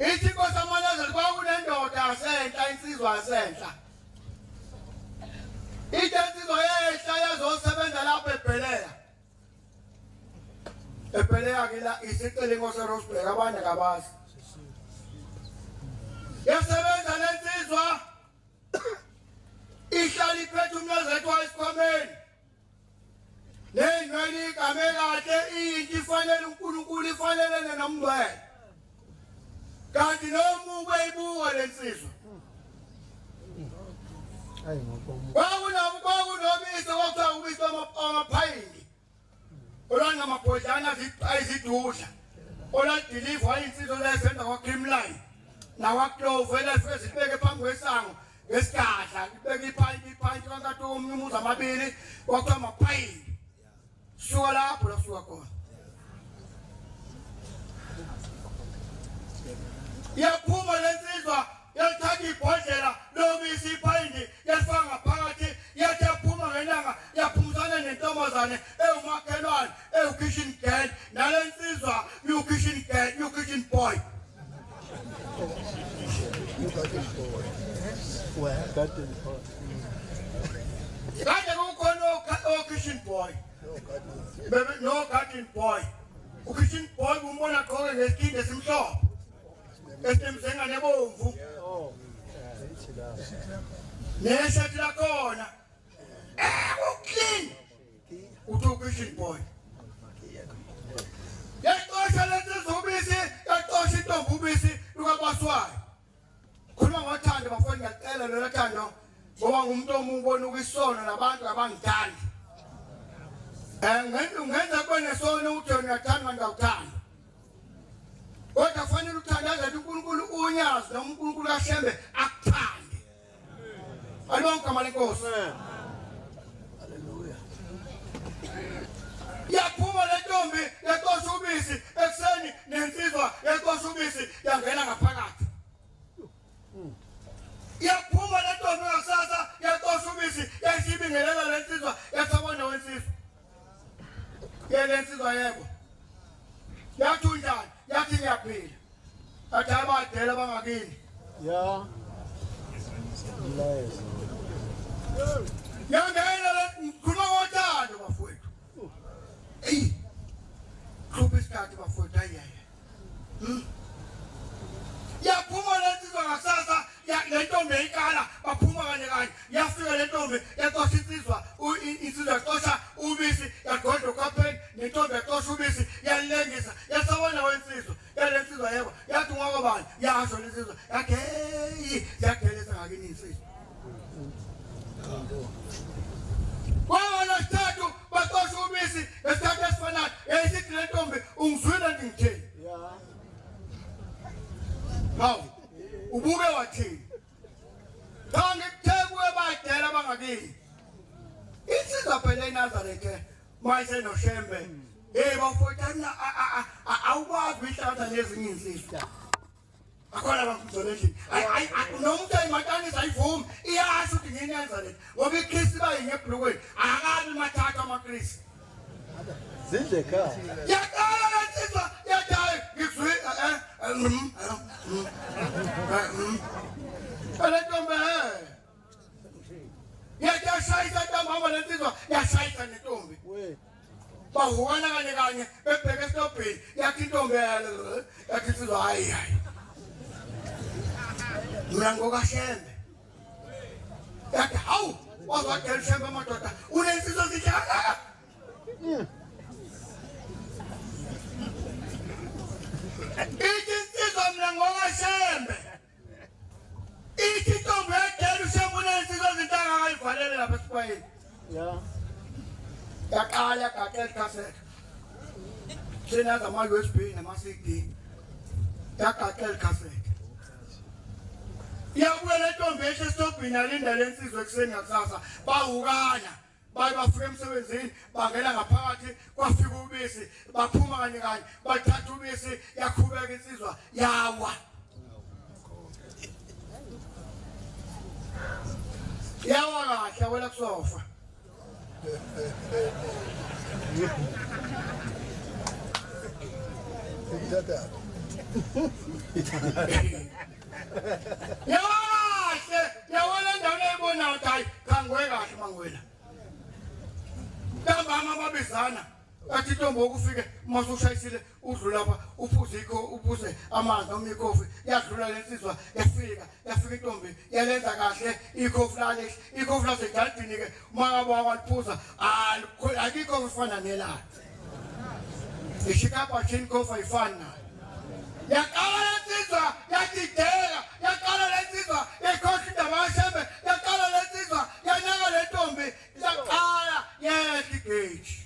ithi inkosi yaManazeli kwakunendoda yasenhla insizwa yasenhla insizwa yehla yazosebenza lapha eBheleya ke la isicele inkosi Rosberg abanye kabazi yasebenza lensizwa ihlala iphethe umnozethu wesikhwameni nengcwele igame kahle into ifanele uNkulunkulu ifanele nomngcwele kanti nomuke ibuka lensizwa hayi ngoba kwakunomise kwakuthiwa ubisi amaphayini olwanga amabhodlana ayizidudla oladiliva insizwa lesenza kwaCreamline nawaklovu elefike zibeke phambi kwesango ngesigadla ibeke iphanti kanti umuzi amabili kwakuthiwa amaphayini suka lapho la suka khona yaphuma lensizwa yathatha ibhodlela lobisi iphayini yafaka phakathi yathi yaphuma ngelanga yaphumzana nentombazane ewumakhelwane ewukitchen girl nalensizwa ukitchen girl ukitchen boy kade kukhona kitchen boy no garden boy ukitchen boy umbona gqoke ngesikinde esimhlophe esimsenga nebomvu neshathi lakhona uclean uthi kitchen boy yaqosha lensizwa ubisi yaqosha intombi ubisi lukabaswayo khuluma ngothando bafoni ngiyacela lo thando ngoba ngumuntu omubona ukwisono nabantu abangithandi ungenza kwenesono uthi uyathanda ngawuthanda kodwa kufanele uthandaze uNkulunkulu unyazi noma uNkulunkulu kaShembe akuthande alonke amalenkosi haleluya yaphuma le ntombi yaqosha ubisi ekseni nensizwa yaqosha ubisi yangena ngaphakathi yaphuma le ntombi ngasasa yaqosha ubisi yasibingelela lensizwa yasabona wensizwa lensizwa yebo yathi unjani yathi ngiyaphila athi abadela bangakini ya nice yangena khuluma ngothando bafowethu khupha isikhathi bafowethu ayaya yaphuma lensizwa ngasasa le ntombi ikala baphuma kanye yafika le ntombi yaqosha insizwa yaqosha ubisi yaqonda ukapheni nentombi yaqosha ubisi yalengisa yasabona wensizwa yalensizwa yebo yathi ngokwabani yasho lensizwa yathi hey yageleza ngakini insizwa wala sithathu baqosha ubisi esithathu esifanayo yayisithi le ntombi ungizwile ngithini hawu ubuke wathini ngikuthekuwe badela bangakini insizwa phela eNazaretha mayise noShembe bafowethu awukwazi ukuhlala nezinye insizwa akhona bangizolethini nomuntu ayimatanisa ayivumi iyasho ukuthi ngini eNazaretha ngoba iKristu bayinye ebhlukweni akabi mathathu amaKristu zindle ekhaya yaqala lensizwa yathi hayi ngikuzwe ntombi yashayisa ntambama lensizwa yashayisa nentombi bahukana kanye bebheke esitobhini yathi intombi yathi insizwa hayi mina ngokaShembe yathi hawu wazwadela uShembe amadoda unensizwa zijaka ithi insizwa mina ngokaShembe ithi intombi yadela uShembe unensizwa zintanga akayivalele lapha esibayeni yaqala yaqaqela ikhasetha senaza ama-USB nama-CD yaqaqela ikhasetha iyabuya le ntombi eshe esitobhini yalinda lensizwa ekuseni ngakusasa bahukana baye bafika emsebenzini bangena ngaphakathi kwafika ubisi baphuma kanye bathatha ubisi yakhubeka insizwa yawa kahle wela kusofa yawona ndawo leyibona ukuthi kangwe kahle mangwena ntambama babizana athi Ntombo ukufike masushayisile udlula lapha uphuze amanzi noma ikhofi yadlula lensizwa yafika Intombi yalenza kahle ikhofi lale ikhofi lasejardini ke mangaba wakwaphuza akikho kufana nelala ishikapa chin kofa ifana yakala lensizwa yakidela yakala lensizwa ikhofi ndabashembe yakala lensizwa yanyaka lentombi yakala yetigate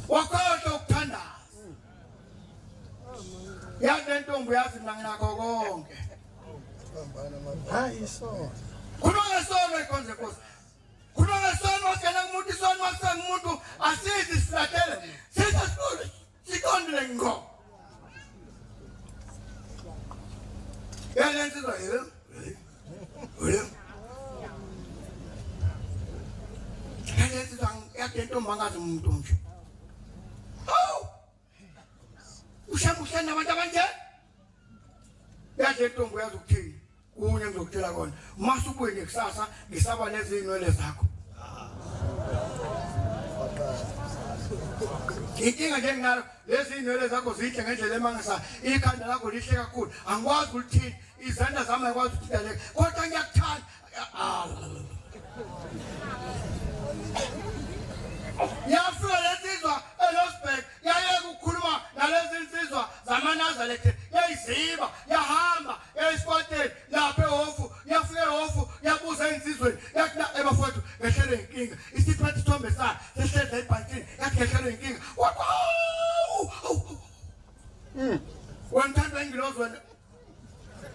wakhohlwa ukuthandaza yazi lentombi yazi mina nginakho konke hayi so khuluma ngesono ikhonze Nkosi khuluma ngesono wasena kumuntu isono wasena umuntu asizi silatele siza sikole sikondele ngo yalensizwa yebo yalensizwa yakentombi angazi umuntu nje ushamusha nabantu abanje yathi Ntombi yazi ukuthini kunye ngizokutshela kona masubuye ngekusasa ngisaba lezi inwele zakho inkinga nje nginalo lezi inwele zakho zihle ngendlela emangisa ikhanda lakho lihle kakhulu angikwazi ukuthini izandla zami ayikwazi ukuthinteleka kodwa ngiyakuthanda yafika lensizwa eLosberg yayeka ukukhuluma nalezi insizwa zamaNazaretha yayiziba yahamba yayispoteni lapha ehofu yafika ehofu yabuza insizweni yathi ebafowethu ngehlelwe inkinga isiphethe isithombe sakhe sehlele ebhantini yathi ngehlelwe inkinga wentanda ingilozi wena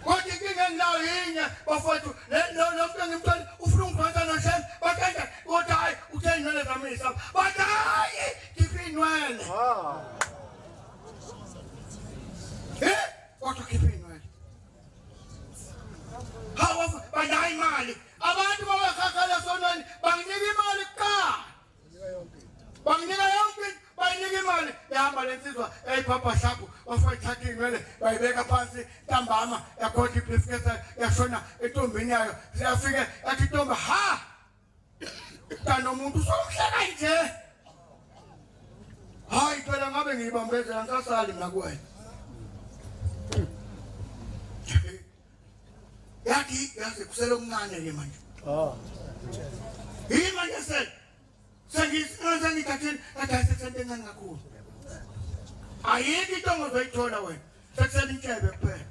kodwa inkinga enginayo yinye bafowethu lo mntu engimtholi ufuna ungidonsa noshembe bakanje kodwa hayi utheni inwele zami yisapha bathi hayi khipha inwele kodwa khipha inwele hawa banayi imali abantu babakhakhela sonweni banginika imali kuqala banginika yonke bayinika imali yahamba lensizwa eyiphapha shaphu bafayithatha inwele bayibeka phansi ntambama yakhotha ibhisiketi yashona entombini yayo siyafike yathi Ntombi ha kanomuntu sokuhleka nje hayi phela ngabe ngiyibambezela ngisasali mina kuwena yathi yaze kusele okuncane ke manje yini manje sengithatheni adayise sente encane kakhulu ayikho into ongazoyithola wena sekusele intshebe kuphela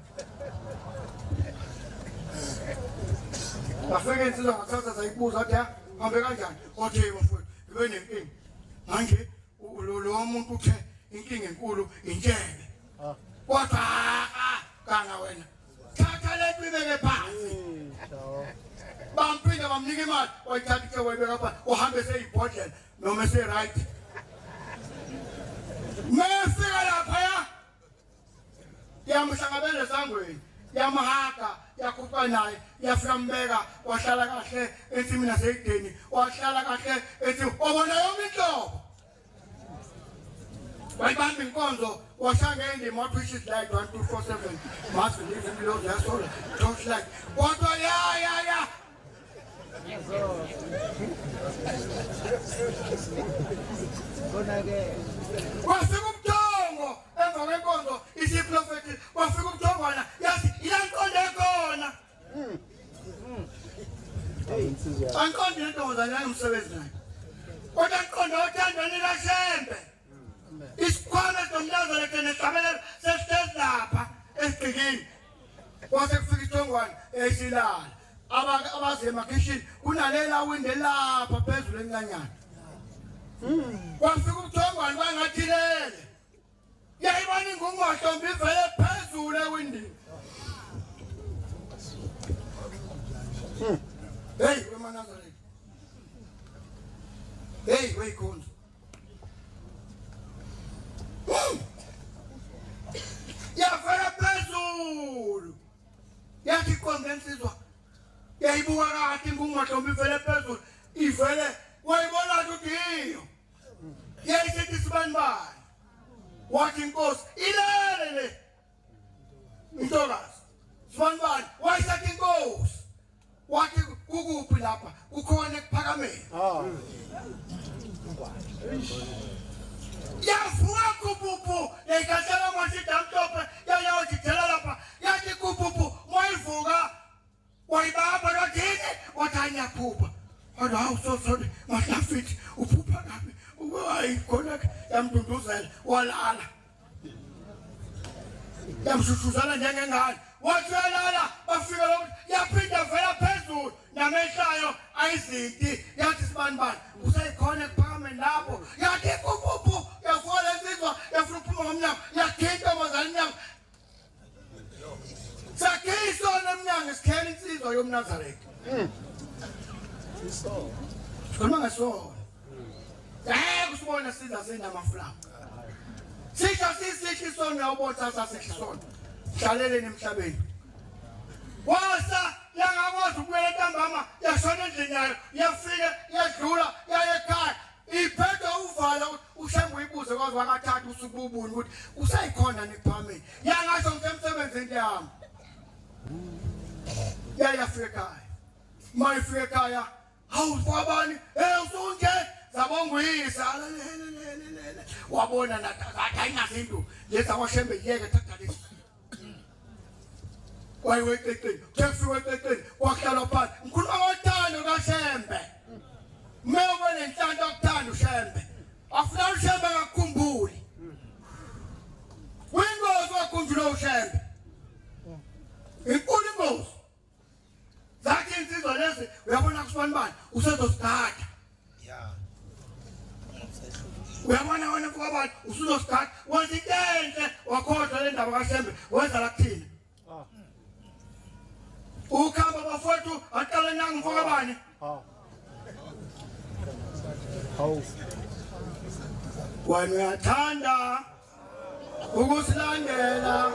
bafike insizwa ngakusasa sayibuza ukuthi hambe kanjani othi bafowethu ngibe nenkinga manje lo muntu uthe inkinga enkulu intshebe kodwa kanga wena thatha le ibeke phansi bamphinda bamnika imali wayithatha ke wayibeka phansi uhambe seyibhodlela noma sey-right mefika lapha yamhlangabeza esangweni yamhaga yakhupha naye yafika mbeka wahlala kahle ensimini naseyideni wahlala kahle ethi obona yonke inhlobo wayibamba inkonzo washanga indima wathi which is like 1247 must believe in Lord that's all don't like kodwa ya wafika umthongo emva kwenkonzo isiprofeti wafika umthongwana yathi ilankonzo ekhona ankonzo lentombazane yangimsebenzi naye kodwa ankonzo othandweni laShembe isikhwama somNazaretha nesabelelo sesitezi lapha esigcikini kwase kufika ithongwana esilala abaze emakhishini kunalela winde lapha phezulu encanyana kwafika ubuthongwane bangathilele yayibona ingungohlombi ivele phezulu ewindini hey weManazaretha hey weyikhonzo yavela phezulu yathi iqonde insizwa yayibuka kathi ingungohlombi ivele phezulu ivele wayibona ukuthi iyo yayisithi sibani bani wathi inkosi ilele le intokazi sibanibani wayisathi inkosi wathi kukuphi lapha kukhona ekuphakameni yavuka kupupu ekathala masida mhlophe yayawajithela lapha yathi kupupu wayivuka wayibamba kathini wathanya phupha kodwa hawu sorry mahlafithi uphupha kabi hayi khona yamdunduzela walala yamshushuzana njengengane wathi uyalala bafika lo yaphinda vela phezulu namehlayo ayizinti yathi sibanibani usayikhona ekuphakameni lapho yathi kupupu yafola insizwa yafuna ukuphuma ngomnyango yakhinta amazali emnyango sakhiso nemnyango isikhela insizwa yomNazaretha sikhuluma ngesona kusibona siza senamafulawa sisha sisihle isona ubotha sasehlisona hlaleleni emhlabeni wasa yangakwazi ukubuyela ntambama yashona endlini yayo yafika yadlula yaye ekhaya iphethe uvala ushembe uyibuze kwazi wakathatha usuku ubuni ukuthi usayikhona nekuphameni yangasho ngisemsebenzini yami yafika ekhaya mayifika ekhaya hawu kwabani usunje zabonguyisa wabona nakathi ayinazinto lezi awashembe yeke thatha lezi wayiweqeqeni kefika weqeqeni wahlala phansi ngikhuluma ngothando kaShembe mewube nenhlanhla yokuthanda uShembe afuna uShembe ngakukhumbuli uyingozi wakhumbula uShembe inkulu ingozi zakhe insizwa lezi uyabona kusibanibani usezosigada uyabona wena kwabani usuzosigada wenza into enhle wakhohlwa le ndaba kaShembe wenza la kuthina ukhamba bafowethu aqala nangu mfokabani wena uyathanda ukusilandela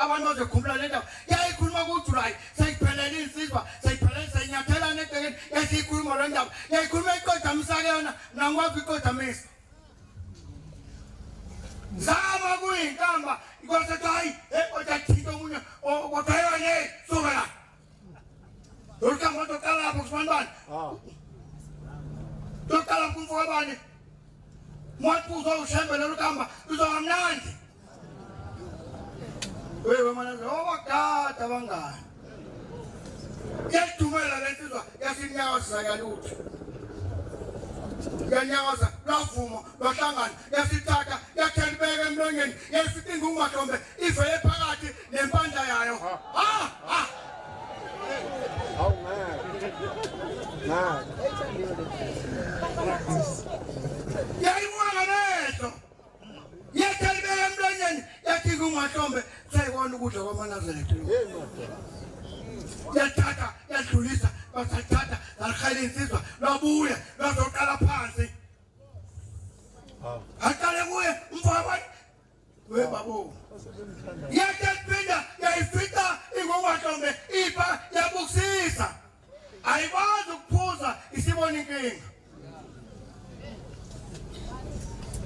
abantu bazokhumbula le ndaba yayikhuluma kuJulayi sayiphelele insizwa sayiphelele sayinyathela nedekeni yasikhuluma le ndaba yayikhuluma iqodamisa yona nangwaphi iqodamisa zama kuyinkamba ikwasethi hayi odathinto omunye kodwa yena suka la lokamba toqala lapho kusibanibani toqala kumfokabani mwathi uzoshembe lokamba uzomnandi wewe manje obagada bangani yadumela lensizwa yasinyaza yalutho yanyaza lavuma lahlangana yasithatha yakhelibeka emlonyeni yayifitinga umahlombe ivele phakathi nempandla yayo oh man yayimwanga neso yakhelibeka emlonyeni yathi umahlombe sayibona ukudla kwamaNazaretha yathatha yadlulisa basathatha lakhayela insizwa labuya lazoqala phansi aqale kuye umfowabo we babo yakaphinda yayifika ingomahlombe ipha yabusisa ayikwazi ukuphuza isibona inkinga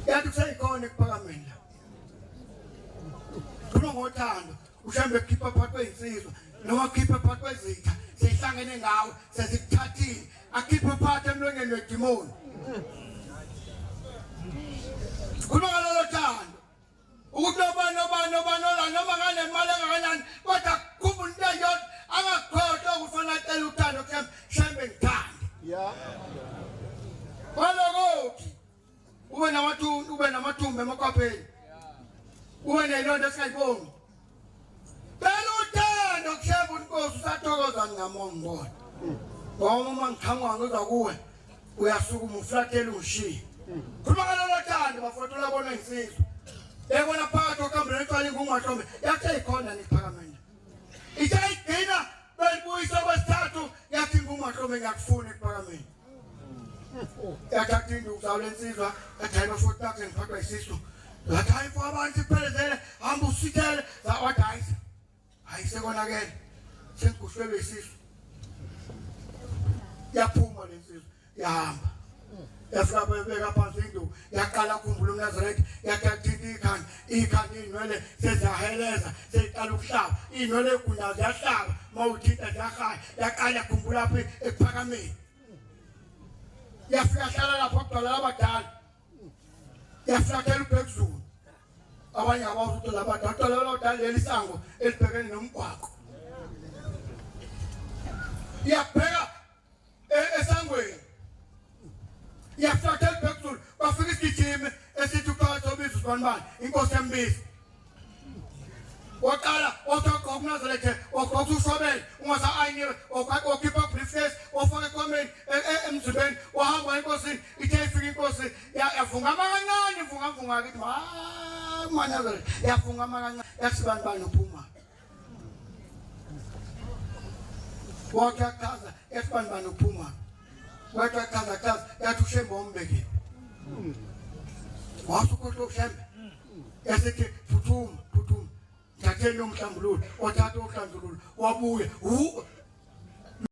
yathi kusayikhona ekuphakameni ngothando uShembe khipha phakathi kweinsizwa noma khipha phakathi kwezitha sehlangene ngawe sesikuthathile akhiphe phakathi emlonyeni wedimoni kunoba lo thando ukuthi noma nganemali engakanani kodwa kuba into yodwa angakhohlwa ukufana cela uthando Shembe ngithande kwalokuthi ube namathumbu emakwapheni ube nelonto esingayiboni phela uthando kuShembe unkosi usathokoza ngamongo ngoba ngiqhamuka ngiza kuwe uyasukuma uflatele ungishiye khuluma ngalolo thando bafowethu labona insizwa ebona phakathi okuhambela ecala ingungahlombe yathi ayikhona niphakameni ithe ayigcina belibuyisa kwesithathu yathi ingungahlombe ngiyakufuna ephakameni yathatha induku zawo lensizwa yathi hayi bafowethu nakho ngiphathwa yisisu yathi hayi mfo abantu iphelezele hamba usithele wathi hayi sekonakele sengigushwelwe yisisu yaphuma lensizwa yahamba yafika bebeka phansi induku yaqala ukukhumbula uNazaretha yathatha ikhanda inwele sezaheleza seyiqala ukuhlaba inwele egunyazo yahlaba mawuthinta ziyahaya yaqala yakhumbula lapha ekuphakameni yafika hlala lapho kugcwala abadala yafika ubhekuzulu abanye abawuthi labadala abadala lelisango elibhekene nomgwaqo yabheka esangweni yafika ubhekuzulu bafika isigijimi esithi uqala obizwa usibanibani inkosi yambiza waqala othoqa uNazaretha oqoqa ushobele ungaza ayiniwe okhipha briefcase ofaka ekomeni emzimbeni wahamba enkosini ithe ifika inkosi yavunga kancane ivunga kithi uNazaretha yavunga kancane yasibanibani uphuma wakakaza yasibanibani uphuma wakakaza yathi ushembe ombekile wasukhohlo ushembe yasithi phuthuma thatheni umhlambululo othatha umhlambululo wabuye